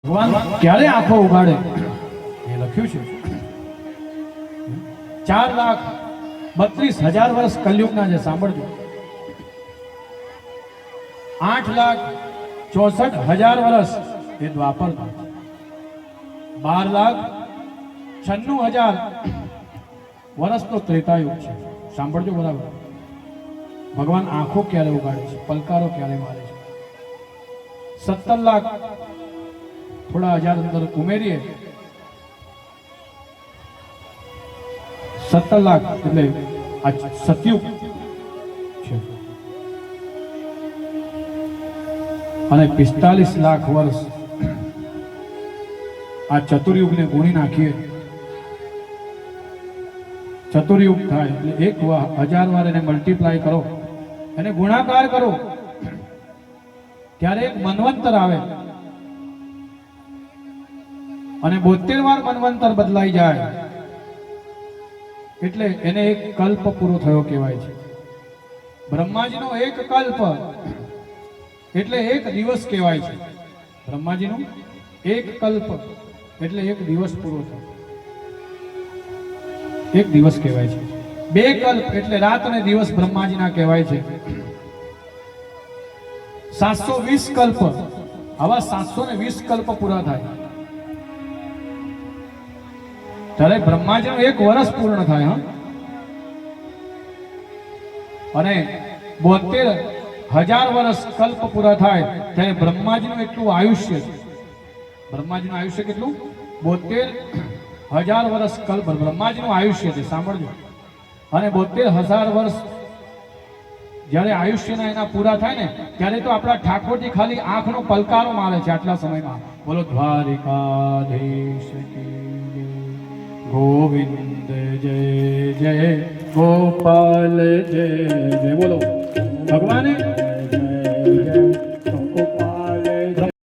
ભગવાન ક્યારે આંખો ઉગાડે એ લખ્યું છે 4,32,000 વર્ષ કલયુગના છે, સાંભળજો। 8,64,000 વર્ષ એ દ્વાપર, 12,96,000 વર્ષનો ત્રેતાયુગ છે, સાંભળજો બરાબર। ભગવાન આંખો ક્યારે ઉગાડે છે, પલકારો ક્યારે મારે છે? 17 લાખ થોડા હજાર અંદર ઉમેરીએ, 17 લાખ એટલે આ સતયુગ છે, અને 45 લાખ વર્ષ આ ચતુર્યુગને ગુણી નાખીએ, ચતુર્યુગ થાય એટલે 1000 વાર એને મલ્ટીપ્લાય કરો, એને ગુણાકાર કરો, ત્યારે એક મન્વંતર આવે, અને 72 વાર મન્વંતર બદલાઈ જાય એટલે એને એક કલ્પ પૂરો થયો કહેવાય છે। બ્રહ્માજીનો એક કલ્પ એટલે એક દિવસ કહેવાય છે। બ્રહ્માજીનો એક કલ્પ એટલે એક દિવસ પૂરો થયો, એક દિવસ કહેવાય છે। 2 કલ્પ એટલે રાત અને દિવસ બ્રહ્માજીના કહેવાય છે। 720 કલ્પ, આવા 720 કલ્પ પૂરા થાય ત્યારે બ્રહ્માજીનું 1 વર્ષ પૂર્ણ થાય। અને 72,000 વર્ષ કલ્પ પૂરા થાય ત્યારે બ્રહ્માજીનું એટલું આયુષ્ય છે। બ્રહ્માજીનું આયુષ્ય કેટલું? 72,000 વર્ષ કલ્પ બ્રહ્માજીનું આયુષ્ય છે, સાંભળજો। અને 72,000 વર્ષ જ્યારે આયુષ્યના એના પૂરા થાય ને ત્યારે તો આપણા ઠાકોરજી ખાલી આંખનો પલકારો મારે છે આટલા સમયમાં। બોલો દ્વારિકાધીશ કી ગોવિંદ જય જય, ગોપાલ જય જય, બોલો। ભગવાને